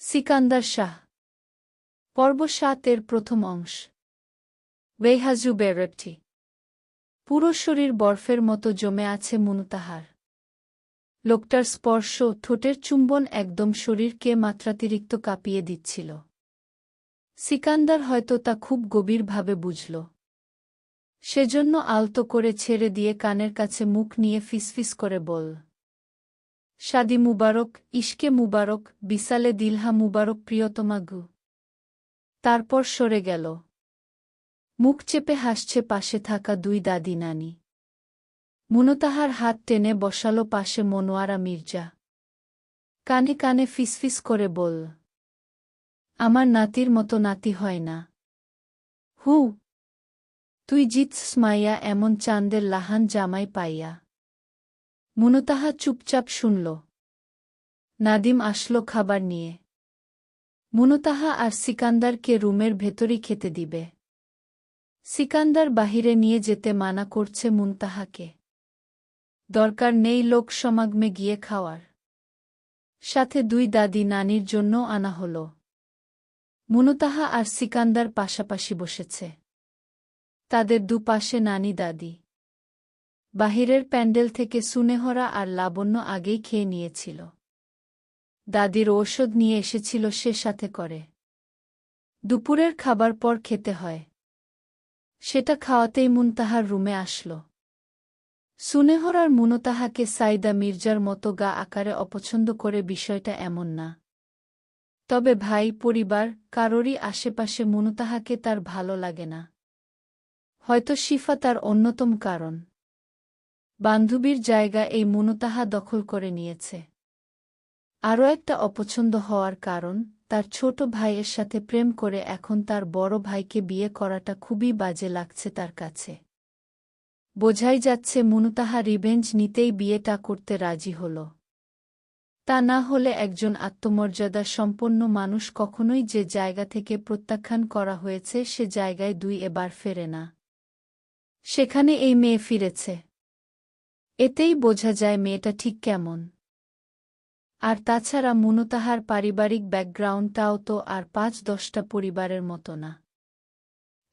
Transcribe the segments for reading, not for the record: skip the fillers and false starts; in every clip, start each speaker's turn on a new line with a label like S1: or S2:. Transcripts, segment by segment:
S1: সিকান্দার শাহ পর্ব ৭ এর প্রথম অংশ। ওয়েহাজু বেরেপটি। পুরো শরীর বরফের মতো জমে আছে মুনতাহার। লোকটার স্পর্শ, ঠোঁটের চুম্বন একদম শরীরকে মাত্রাতিরিক্ত কাঁপিয়ে দিচ্ছিল। সিকান্দার হয়তো তা খুব গভীরভাবে বুঝল। সেজন্য আলতো করে ছেড়ে দিয়ে কানের কাছে মুখ নিয়ে ফিসফিস করে বল, শাদি মুবারক, ইশকে মুবারক, বিসালে দিলহা মুবারক প্রিয়তমা গু। তারপর সরে গেল। মুখ চেপে হাসছে পাশে থাকা দুই দাদি নানি। মুনতাহার হাত টেনে বসালো পাশে মনোয়ারা মির্জা। কানে কানে ফিসফিস করে বল, আমার নাতির মতো নাতি হয় না। হু, তুই জিতস মাইয়া এমন চাঁদের লাহান জামাই পাইয়া। মুনতাহা চুপচাপ শুনল। নাদিম আসলো খাবার নিয়ে। মুনতাহা আর সিকান্দারকে রুমের ভেতরই খেতে দিবে। সিকান্দার বাহিরে নিয়ে যেতে মানা করছে মুনতাহাকে। দরকার নেই লোক সমাগমে গিয়ে খাওয়ার। সাথে দুই দাদি নানির জন্য আনা হল। মুনতাহা আর সিকান্দার পাশাপাশি বসেছে। তাদের দুপাশে নানি দাদি। বাহিরের প্যান্ডেল থেকে সুনেহরা আর লাবণ্য আগেই খেয়ে নিয়েছিল। দাদির ঔষধ নিয়ে এসেছিল সে সাথে করে। দুপুরের খাবার পর খেতে হয়। সেটা খাওয়াতেই মুনতাহার রুমে আসল। সুনেহরার মুনতাহাকে সাইদা মির্জার মতো গা আকারে অপছন্দ করে বিষয়টা এমন না। তবে ভাই, পরিবার, কারোরই আশেপাশে মুনতাহাকে তার ভালো লাগে না। হয়তো শিফা তার অন্যতম কারণ। বান্ধবীর জায়গা এই মুনতাহা দখল করে নিয়েছে। আরও একটা অপছন্দ হওয়ার কারণ, তার ছোট ভাইয়ের সাথে প্রেম করে এখন তার বড় ভাইকে বিয়ে করাটা খুবই বাজে লাগছে তার কাছে। বোঝাই যাচ্ছে মুনতাহা রিভেঞ্জ নিতেই বিয়েটা করতে রাজি হল। তা না হলে একজন আত্মমর্যাদা সম্পন্ন মানুষ কখনোই যে জায়গা থেকে প্রত্যাখ্যান করা হয়েছে সে জায়গায় এবার ফেরে না। সেখানে এই মেয়ে ফিরেছে। এতেই বোঝা যায় মেয়েটা ঠিক কেমন। আর তাছাড়া মুনতাহার পারিবারিক ব্যাকগ্রাউন্ডটাও তো আর ৫-১০টা পরিবারের মতো না।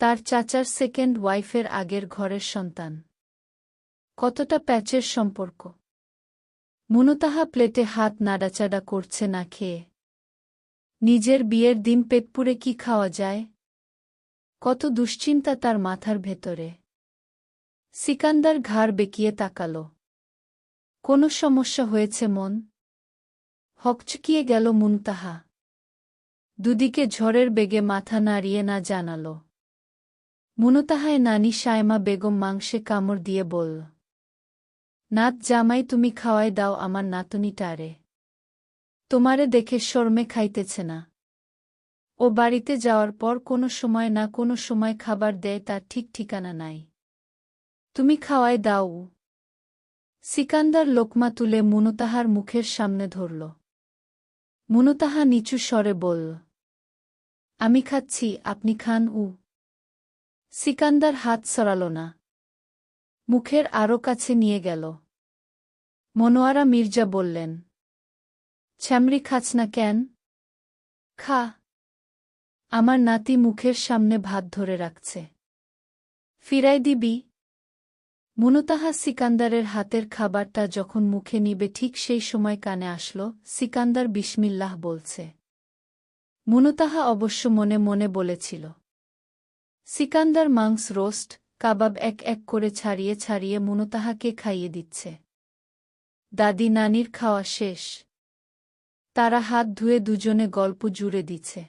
S1: তার চাচার সেকেন্ড ওয়াইফের আগের ঘরের সন্তান। কতটা প্যাচের সম্পর্ক। মুনতাহা প্লেটে হাত নাড়াচাড়া করছে না খেয়ে। নিজের বিয়ের দিন পেটপুরে কি খাওয়া যায়? কত দুশ্চিন্তা তার মাথার ভেতরে। সিকান্দার ঘাড় বেঁকিয়ে তাকাল। কোনো সমস্যা হয়েছে মন? হকচকিয়ে গেল মুনতাহা। দুদিকে ঝড়ের বেগে মাথা নাড়িয়ে না জানাল। মুনতাহায় নানি সায়মা বেগম মাংসে কামড় দিয়ে বলল, নাত জামাই, তুমি খাওয়াই দাও আমার নাতনিটারে। তোমারে দেখে শর্মে খাইতেছে না। ও বাড়িতে যাওয়ার পর কোনো সময় না কোনো সময় খাবার দেয়, তার ঠিক ঠিকানা নাই। তুমি খাওয়াই দাও। সিকান্দার লোকমা তুলে মুনতাহার মুখের সামনে ধরল। মুনতাহা নিচু স্বরে বলল, আমি খাচ্ছি, আপনি খান। সিকান্দার হাত সরাল না। মুখের আরও কাছে নিয়ে গেল। মনোয়ারা মির্জা বললেন, ছ্যামরি খাচ না কেন? খা। আমার নাতি মুখের সামনে ভাত ধরে রাখছে। ফিরাই দিবি? মুনতাহা সিকান্দারের হাতের খাবারটা যখন মুখে নিবে ঠিক সেই সময় কানে আসল সিকান্দার বিসমিল্লাহ বলছে। মুনতাহা অবশ্য মনে মনে বলেছিল। সিকান্দার মাংস, রোস্ট, কাবাব এক এক করে ছাড়িয়ে ছাড়িয়ে মুনতাহাকে খাইয়ে দিচ্ছে। দাদি নানির খাওয়া শেষ। তারা হাত ধুয়ে দুজনে গল্প জুড়ে দিচ্ছে।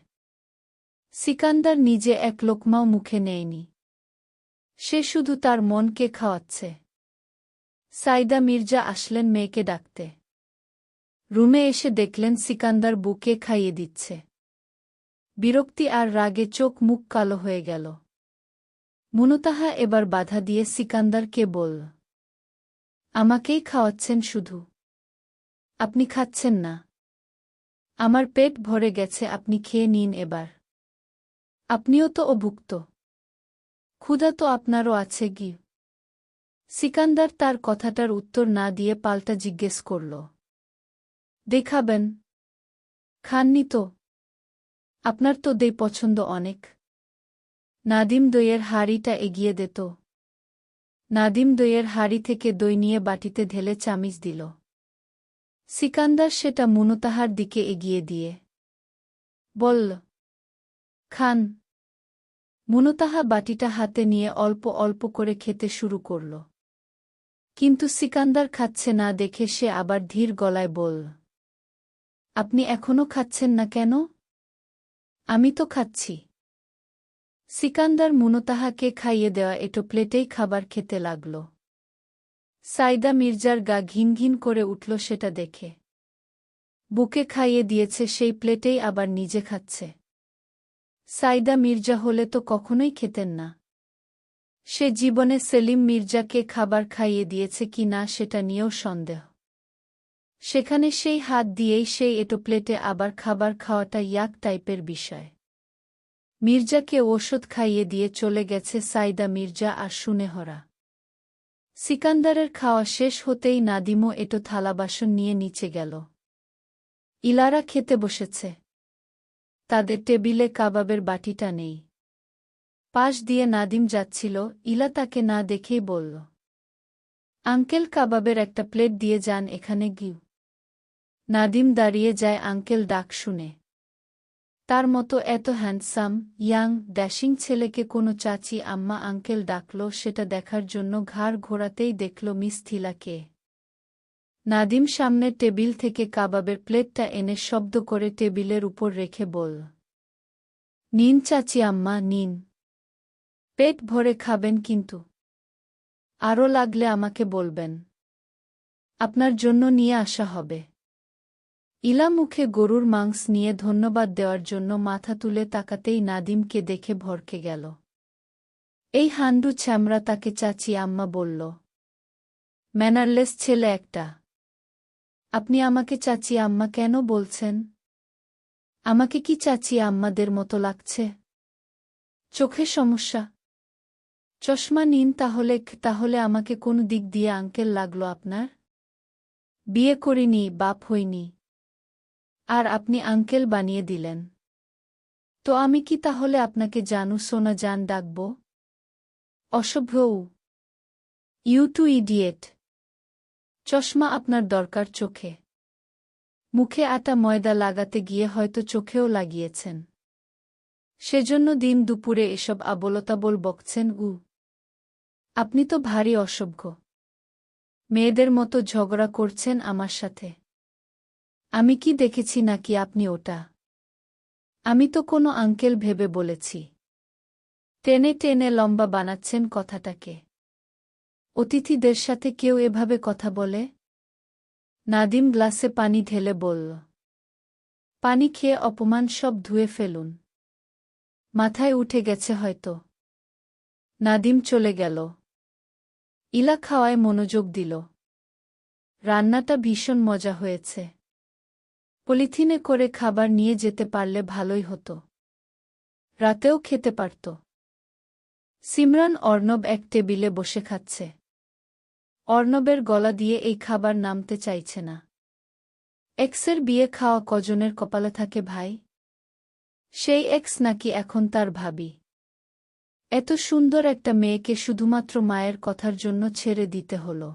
S1: সিকান্দার নিজে এক লোকমাও মুখে নেয়নি। সে শুধু তার মনকে খাওয়াচ্ছে। সাইদা মির্জা আসলেন মেয়েকে ডাকতে। রুমে এসে দেখলেন সিকান্দার বুকে খাইয়ে দিচ্ছে। বিরক্তি আর রাগে চোখ মুখ কালো হয়ে গেল। মুনতাহা এবার বাধা দিয়ে সিকান্দারকে বলল, আমাকেই খাওয়াচ্ছেন শুধু? আপনি খাচ্ছেন না? আমার পেট ভরে গেছে, আপনি খেয়ে নিন এবার। আপনিও তো অভুক্ত। ক্ষুধা তো আপনারও আছে কি? সিকান্দার তার কথাটার উত্তর না দিয়ে পাল্টা জিজ্ঞেস করল, দেখাবেন? খাননি তো? আপনার তো দই পছন্দ অনেক। নাদিম দইয়ের হাঁড়িটা এগিয়ে দিত। নাদিম দইয়ের হাঁড়ি থেকে দই নিয়ে বাটিতে ঢেলে চামিচ দিল। সিকান্দার সেটা মুনতাহার দিকে এগিয়ে দিয়ে বলল, খান। মুনতাহা বাটিটা হাতে নিয়ে অল্প অল্প করে খেতে শুরু করল। কিন্তু সিকান্দার খাচ্ছে না দেখে সে আবার ধীর গলায় বলল, আপনি এখনো খাচ্ছেন না কেন? আমি তো খাচ্ছি। সিকান্দার মুনতাহাকে খাইয়ে দেওয়া এটো প্লেটেই খাবার খেতে লাগল। সাইদা মির্জার গা ঘিন ঘিন করে উঠল সেটা দেখে। বুকে খাইয়ে দিয়েছে সেই প্লেটেই আবার নিজে খাচ্ছে। সাইদা মির্জা হলে তো কখনোই খেতেন না। সে জীবনে সেলিম মির্জাকে খাবার খাইয়ে দিয়েছে কি না সেটা নিয়েও সন্দেহ। সেখানে সেই হাত দিয়েই সেই এটো প্লেটে আবার খাবার খাওয়াটা ইয়াক টাইপের বিষয়। মির্জাকে ওষুধ খাইয়ে দিয়ে চলে গেছে সাইদা মির্জা আর সুনেহরা। সিকান্দারের খাওয়া শেষ হতেই নাদিমও এটো থালাবাসন নিয়ে নিচে গেল। ইলারা খেতে বসেছে। তাদের টেবিলে কাবাবের বাটিটা নেই। পাশ দিয়ে নাদিম যাচ্ছিল, ইলা তাকে না দেখেই বলল, আঙ্কেল কাবাবের একটা প্লেট দিয়ে যান এখানে গিয়ে। নাদিম দাঁড়িয়ে যায় আঙ্কেল ডাক শুনে। তার মতো এত হ্যান্ডসাম, ইয়াং, ড্যাশিং ছেলেকে কোনো চাচি আম্মা আঙ্কেল ডাকল সেটা দেখার জন্য ঘাড় ঘোরাতেই দেখল মিস থিলাকে। নাদিম সামনের টেবিল থেকে কাবাবের প্লেটটা এনে শব্দ করে টেবিলের উপর রেখে বলল, নিন চাচি আম্মা নিন। পেট ভরে খাবেন কিন্তু। আরও লাগলে আমাকে বলবেন। আপনার জন্য নিয়ে আসা হবে। ইলা মুখে গরুর মাংস নিয়ে ধন্যবাদ দেওয়ার জন্য মাথা তুলে তাকাতেই নাদিমকে দেখে ভরকে গেল। এই হান্ডু ছ্যামরা তাকে চাচি আম্মা বলল। ম্যানারলেস ছেলে একটা। আপনি আমাকে চাচি আম্মা কেন বলছেন? আমাকে কি চাচি আম্মাদের মতো লাগছে? চোখে সমস্যা? চশমা নিন তাহলে আমাকে কোন দিক দিয়ে আঙ্কেল লাগলো আপনার? বিয়ে করিনি, বাপ হইনি। আর আপনি আঙ্কেল বানিয়ে দিলেন। তো আমি কি তাহলে আপনাকে জানু সোনা জান ডাকব? অসভ্য। You too idiot. চশমা আপনার দরকার চোখে। মুখে আটা ময়দা লাগাতে গিয়ে হয়তো চোখেও লাগিয়েছেন। সেজন্য দিন দুপুরে এসব আবোলতাবোল বকছেন। আপনি তো ভারী অসভ্য। মেয়েদের মতো ঝগড়া করছেন আমার সাথে। আমি কি দেখেছি নাকি আপনি ওটা? আমি তো কোনো আঙ্কেল ভেবে বলেছি। টেনে টেনে লম্বা বানাচ্ছেন কথাটাকে। অতিথিদের সাথে কেউ এভাবে কথা বলে? নাদিম গ্লাসে পানি ঢেলে বলল, পানি খেয়ে অপমান সব ধুয়ে ফেলুন। মাথায় উঠে গেছে হয়তো। নাদিম চলে গেল। ইলা খাওয়ায় মনোযোগ দিল। রান্নাটা ভীষণ মজা হয়েছে। পলিথিনে করে খাবার নিয়ে যেতে পারলে ভালোই হতো। রাতেও খেতে পারত। সিমরান অর্ণব এক টেবিলে বসে খাচ্ছে। অর্ণবের গলা দিয়ে এই খাবার নামতে চাইছে না। এক্সের বিয়ে খাওয়া কজনের কপালে থাকে ভাই? সেই এক্স নাকি এখন তার ভাবি? এত সুন্দর একটা মেয়েকে শুধুমাত্র মায়ের কথার জন্য ছেড়ে দিতে হলো।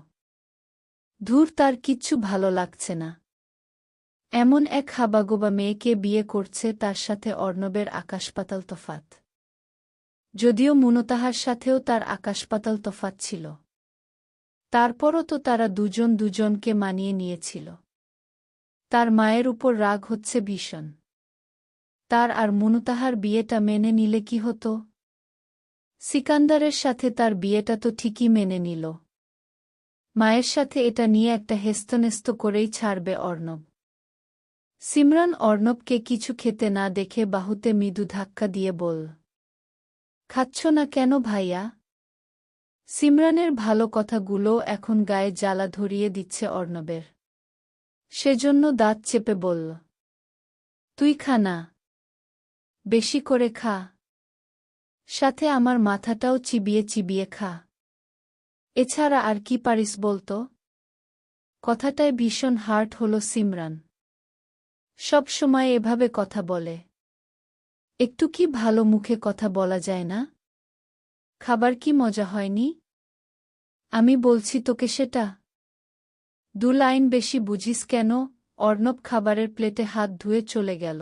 S1: ধুর, তার কিচ্ছু ভালো লাগছে না। এমন এক হাবাগোবা মেয়েকে বিয়ে করছে, তার সাথে অর্ণবের আকাশপাতাল তফাত। যদিও মুনতাহার সাথেও তার আকাশপাতাল তফাত ছিল। তারপরও তো তারা দুজন দুজনকে মানিয়ে নিয়েছিল। তার মায়ের উপর রাগ হচ্ছে ভীষণ। তার আর মুনতাহার বিয়েটা মেনে নিলে কি হতো? সিকান্দারের সাথে তার বিয়েটা তো ঠিকই মেনে নিল। মায়ের সাথে এটা নিয়ে একটা হেস্তনেস্ত করেই ছাড়বে অর্ণব। সিমরান অর্ণবকে কিছু খেতে না দেখে বাহুতে মৃদু ধাক্কা দিয়ে বলল, খাচ্ছ না কেন ভাইয়া? সিমরানের ভালো কথাগুলোও এখন গায়ে জ্বালা ধরিয়ে দিচ্ছে অর্ণবের। সেজন্য দাঁত চেপে বলল, তুই খা না। বেশি করে খা। সাথে আমার মাথাটাও চিবিয়ে চিবিয়ে খা। এছাড়া আর কি পারিস বলতো? কথাটায় ভীষণ হার্ট হলো সিমরান। সব সময় এভাবে কথা বলে। একটু কি ভালো মুখে কথা বলা যায় না? খাবার কি মজা হয়নি? আমি বলছি তোকে সেটা। 2 লাইন বেশি বুঝিস কেন? অর্ণব খাবারের প্লেটে হাত ধুয়ে চলে গেল।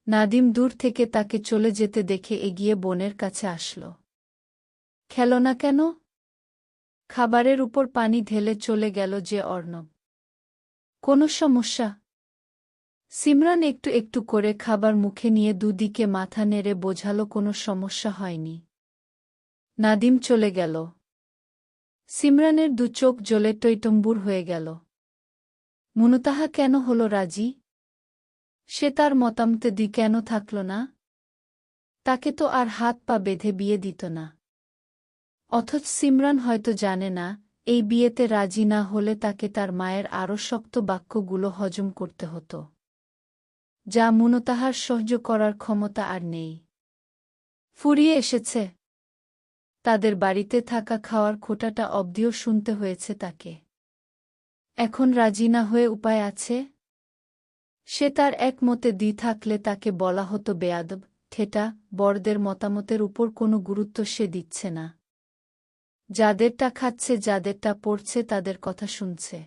S1: নাদিম দূর থেকে তাকে চলে যেতে দেখে এগিয়ে বোনের কাছে আসল। খেলো না কেন? খাবারের উপর পানি ঢেলে চলে গেল যে অর্ণব। কোনো সমস্যা? সিমরান একটু একটু করে খাবার মুখে নিয়ে দুদিকে মাথা নেড়ে বোঝালো কোনো সমস্যা হয়নি। নাদিম চলে গেল। সিমরানের 2 চোখ জ্বলে টইটম্বুর হয়ে গেল। মুনতাহা কেন হল রাজি? সে তার মতামতে কেন থাকল না? তাকে তো আর হাত পা বেঁধে বিয়ে দিত না। অথচ সিমরান হয়তো জানে না, এই বিয়েতে রাজি না হলে তাকে তার মায়ের আরও শক্ত বাক্যগুলো হজম করতে হতো, যা মুনতাহার সহ্য করার ক্ষমতা আর নেই। ফুরিয়ে এসেছে। তাদের বাড়িতে থাকা খাওয়ার খোঁটাটা অবধিও শুনতে হয়েছে তাকে। এখন রাজি না হয়ে উপায় আছে? সে তার একমতে থাকলে তাকে বলা হতো বেয়াদব, ঠেটা, বড়দের মতামতের উপর কোনো গুরুত্ব সে দিচ্ছে না। যাদেরটা খাচ্ছে যাদেরটা পড়ছে তাদের কথা শুনছে।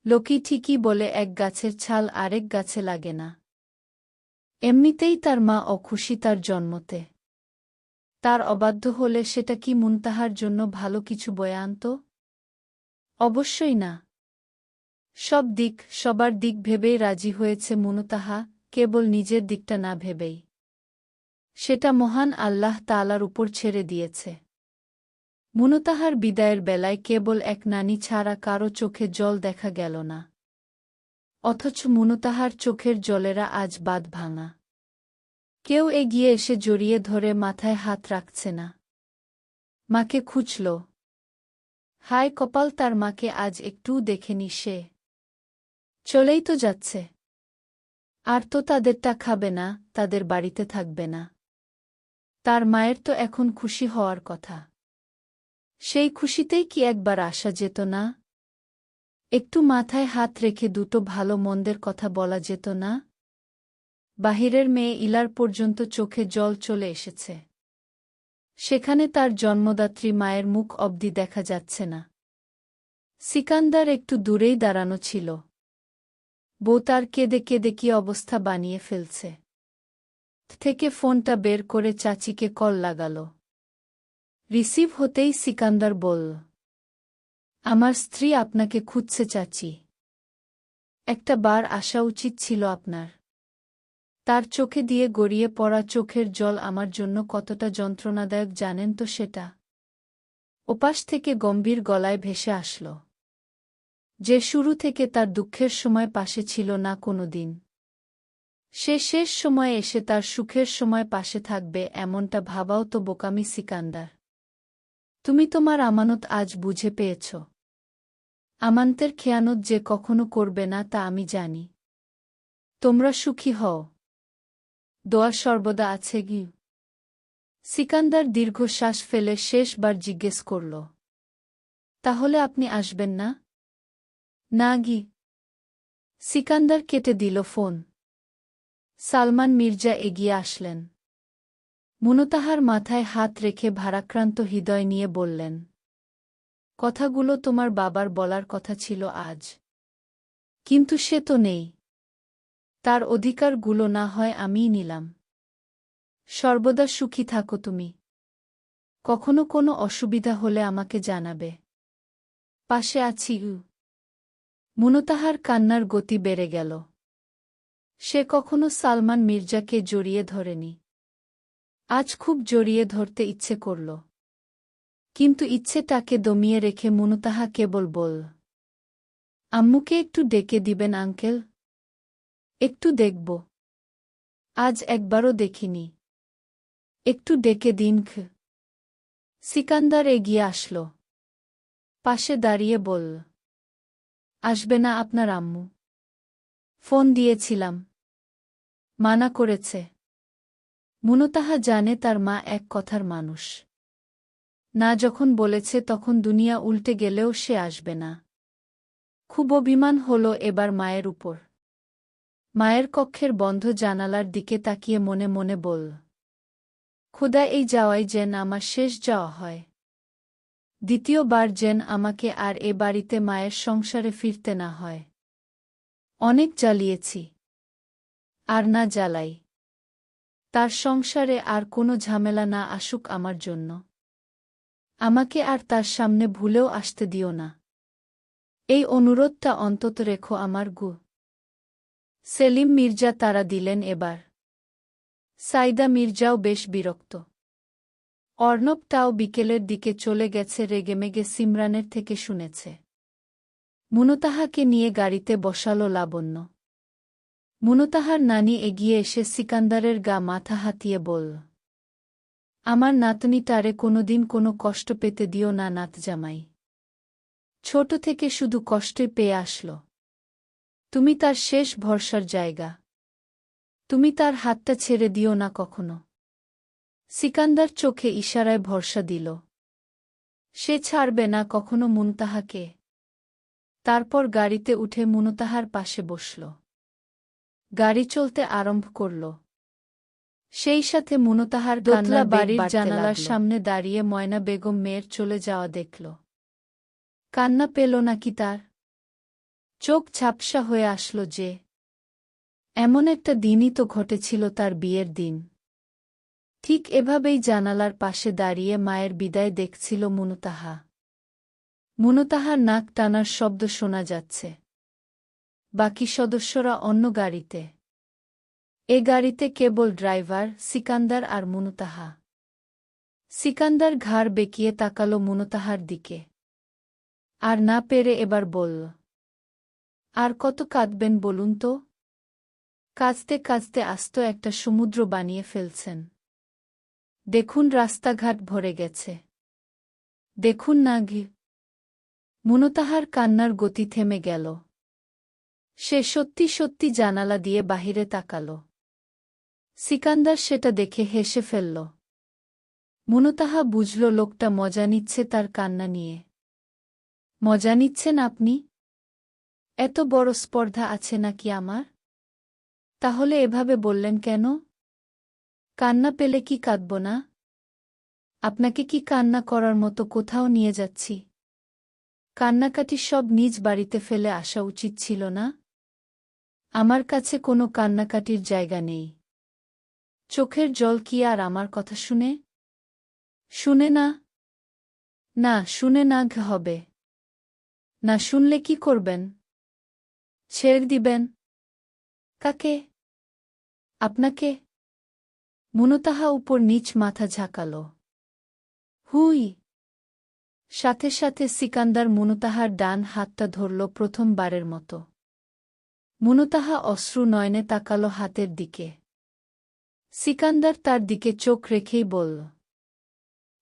S1: লোকই ঠিকই বলে এক গাছের ছাল আরেক গাছে লাগে না। এমনিতেই তার মা অখুশি তার জন্মতে। তার অবাধ্য হলে সেটা কি মুনতাহার জন্য ভালো কিছু বয়ে আনত? অবশ্যই না। সবার দিক ভেবেই রাজি হয়েছে মুনতাহা, কেবল নিজের দিকটা না ভেবেই। সেটা মহান আল্লাহ তাআলার উপর ছেড়ে দিয়েছে। মুনতাহার বিদায়ের বেলায় কেবল এক নানি ছাড়া কারো চোখে জল দেখা গেল না। অথচ মুনতাহার চোখের জলেরা আজ বাঁধ ভাঙা। কেউ এগিয়ে এসে জড়িয়ে ধরে মাথায় হাত রাখছে না। মাকে খুঁজল। হায় কপাল, তার মাকে আজ একটুও দেখেনি সে। চলেই তো যাচ্ছে। আর তো তাদেরটা খাবে না, তাদের বাড়িতে থাকবে না। তার মায়ের তো এখন খুশি হওয়ার কথা। সেই খুশিতেই কি একবার আসা যেত না? একটু মাথায় হাত রেখে দুটো ভালো মন্দের কথা বলা যেত না? বাহিরের মেয়ে ইলার পর্যন্ত চোখে জল চলে এসেছে। সেখানে তার জন্মদাত্রী মায়ের মুখ অবধি দেখা যাচ্ছে না। সিকান্দার একটু দূরেই দাঁড়ানো ছিল। বউ তার কেঁদে কেঁদে কি অবস্থা বানিয়ে ফেলছে। থেকে ফোনটা বের করে চাচিকে কল লাগাল। রিসিভ হতেই সিকান্দার বলল, আমার স্ত্রী আপনাকে খুঁজছে চাচি। একটা বার আসা উচিত ছিল আপনার। তার চোখে দিয়ে গড়িয়ে পড়া চোখের জল আমার জন্য কতটা যন্ত্রণাদায়ক জানেন তো সেটা? ওপাশ থেকে গম্ভীর গলায় ভেসে আসল, যে শুরু থেকে তার দুঃখের সময় পাশে ছিল না কোনো দিন। সে শেষ সময়ে এসে তার সুখের সময় পাশে থাকবে এমনটা ভাবাও তো বোকামি সিকান্দার। তুমি তোমার আমানত আজ বুঝে পেয়েছ। আমানতের খেয়ানত যে কখনো করবে না তা আমি জানি। তোমরা সুখী হও। দোয়া সর্বদা আছে গি। সিকান্দার দীর্ঘশ্বাস ফেলে শেষবার জিজ্ঞেস করল, তাহলে আপনি আসবেন না? না গি। সিকান্দার কেটে দিল ফোন। সালমান মির্জা এগিয়ে আসলেন। মুনতাহার মাথায় হাত রেখে ভারাক্রান্ত হৃদয় নিয়ে বললেন, কথাগুলো তোমার বাবার বলার কথা ছিল আজ। কিন্তু সে তো নেই। তার অধিকারগুলো না হয় আমিই নিলাম। সর্বদা সুখী থাকো তুমি। কখনো কোনো অসুবিধা হলে আমাকে জানাবে। পাশে আছি। মুনতাহার কান্নার গতি বেড়ে গেল। সে কখনো সালমান মির্জাকে জড়িয়ে ধরেনি। আজ খুব জড়িয়ে ধরতে ইচ্ছে করল। কিন্তু ইচ্ছেটাকে দমিয়ে রেখে মুনতাহা কেবল বলল, আম্মুকে একটু ডেকে দিবেন আঙ্কেল? একটু দেখব। আজ একবারও দেখিনি। একটু ডেকে দিন। সিকান্দার এগিয়ে আসল। পাশে দাঁড়িয়ে বলল, আসবে না আপনার আম্মু? ফোন দিয়েছিলাম। মানা করেছে। মুনতাহা জানে তার মা এক কথার মানুষ। না যখন বলেছে তখন দুনিয়া উল্টে গেলেও সে আসবে না। খুব অভিমান হল এবার মায়ের উপর। মায়ের কক্ষের বন্ধ জানালার দিকে তাকিয়ে মনে মনে বলল, খোদা, এই যাওয়াই যেন আমার শেষ যাওয়া হয়। দ্বিতীয়বার যেন আমাকে আর এ বাড়িতে মায়ের সংসারে ফিরতে না হয়। অনেক জ্বালিয়েছি, আর না জ্বালাই। তার সংসারে আর কোনো ঝামেলা না আসুক আমার জন্য। আমাকে আর তার সামনে ভুলেও আসতে দিও না। এই অনুরোধটা অন্তত রেখো আমার গু। সেলিম মির্জা তাড়া দিলেন এবার। সাইদা মির্জাও বেশ বিরক্ত। অর্ণবটাও বিকেলের দিকে চলে গেছে রেগেমেগে সিমরানের থেকে শুনেছে। মুনতাহাকে নিয়ে গাড়িতে বসালো লাবণ্য। মুনতাহার নানি এগিয়ে এসে সিকান্দারের গা মাথা হাতিয়ে বলল, আমার নাতনিটারে কোনোদিন কোনো কষ্ট পেতে দিও না নাতজামাই। ছোট থেকে শুধু কষ্টই পেয়ে আসল। তুমি তার শেষ ভরসার জায়গা। তুমি তার হাতটা ছেড়ে দিও না কখনো। সিকান্দার চোখে ইশারায় ভরসা দিল। সে ছাড়বে না কখনো মুনতাহাকে। তারপর গাড়িতে উঠে মুনতাহার পাশে বসল। গাড়ি চলতে আরম্ভ করল। সেই সাথে মুনতাহার দোতলা বাড়ির জানালার সামনে দাঁড়িয়ে ময়না বেগম মেয়ের চলে যাওয়া দেখল। কান্না পেল নাকি তার? চোখ ঝাপসা হয়ে আসল যে। এমন একটা দিনই তো ঘটেছিল তার বিয়ের দিন। ঠিক এভাবেই জানালার পাশে দাঁড়িয়ে মায়ের বিদায় দেখছিল মুনতাহা। মুনতাহার নাক টানার শব্দ শোনা যাচ্ছে। বাকি সদস্যরা অন্য গাড়িতে। এ গাড়িতে কেবল ড্রাইভার, সিকান্দার আর মুনতাহা। সিকান্দার ঘাড় বেঁকিয়ে তাকালো মুনতাহার দিকে। আর না পেরে এবার বলল, আর কত কাঁদবেন বলুন তো? কাঁদতে কাঁদতে আস্ত একটা সমুদ্র বানিয়ে ফেলছেন। দেখুন রাস্তাঘাট ভরে গেছে। দেখুন না ঘি। মুনতাহার কান্নার গতি থেমে গেল। সে সত্যি সত্যি জানালা দিয়ে বাহিরে তাকাল। সিকান্দার সেটা দেখে হেসে ফেলল। মুনতাহা বুঝল লোকটা মজা নিচ্ছে তার কান্না নিয়ে। মজা নিচ্ছেন আপনি? এত বড় স্পর্ধা আছে নাকি আমার? তাহলে এভাবে বললেন কেন? কান্না পেলে কি কাঁদব না? আপনাকে কি কান্না করার মতো কোথাও নিয়ে যাচ্ছি? কান্নাকাটি সব নিজ বাড়িতে ফেলে আসা উচিত ছিল না? আমার কাছে কোনো কান্নাকাটির জায়গা নেই। চোখের জল কি আর আমার কথা শুনে? শুনে না? না শুনে না হবে। না শুনলে কি করবেন? ছেড়ে দিবেন? কাকে? আপনাকে? মুনতাহা উপর নিচ মাথা ঝাঁকাল। হুই। সাথে সাথে সিকান্দার মুনতাহার ডান হাতটা ধরল প্রথমবারের মতো। মুনতাহা অশ্রু নয়নে তাকাল হাতের দিকে। সিকান্দার তার দিকে চোখ রেখেই বলল,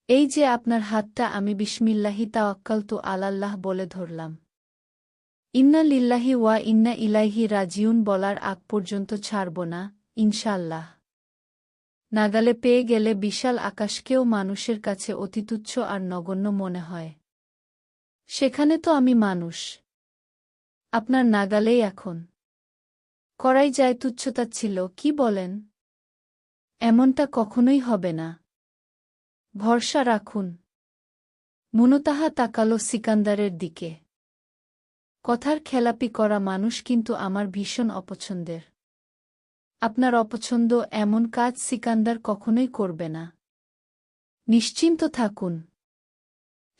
S1: এই যে আপনার হাতটা আমি বিসমিল্লাহি তাওয়াক্কালতু আলাল্লাহ বলে ধরলাম। ইন্না লিল্লাহি ওয়া ইন্না ইলাইহি রাজিউন বলার আগ পর্যন্ত ছাড়ব না, ইনশাআল্লাহ। নাগালে পেয়ে গেলে বিশাল আকাশকেও মানুষের কাছে অতিতুচ্ছ আর নগণ্য মনে হয়। সেখানে তো আমি মানুষ। আপনার নাগালেই এখন। করাই যায় তুচ্ছতাচ্ছিল্য, কি বলেন? এমনটা কখনোই হবে না। ভরসা রাখুন। মুনতাহা তাকাল সিকান্দারের দিকে। কথার খেলাপি করা মানুষ কিন্তু আমার ভীষণ অপছন্দের। আপনার অপছন্দ এমন কাজ সিকান্দার কখনোই করবে না। নিশ্চিন্ত থাকুন।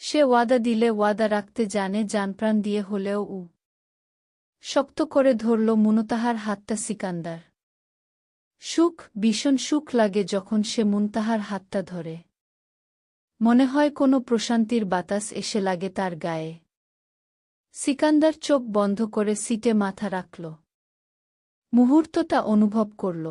S1: সে ওয়াদা দিলে ওয়াদা রাখতে জানে, জানপ্রাণ দিয়ে হলেও। শক্ত করে ধরল মুনতাহার হাতটা সিকান্দার। সুখ, ভীষণ সুখ লাগে যখন সে মুনতাহার হাতটা ধরে। মনে হয় কোনো প্রশান্তির বাতাস এসে লাগে তার গায়ে। সিকান্দার চোখ বন্ধ করে সিটে মাথা রাখল। মুহূর্তটা অনুভব করল।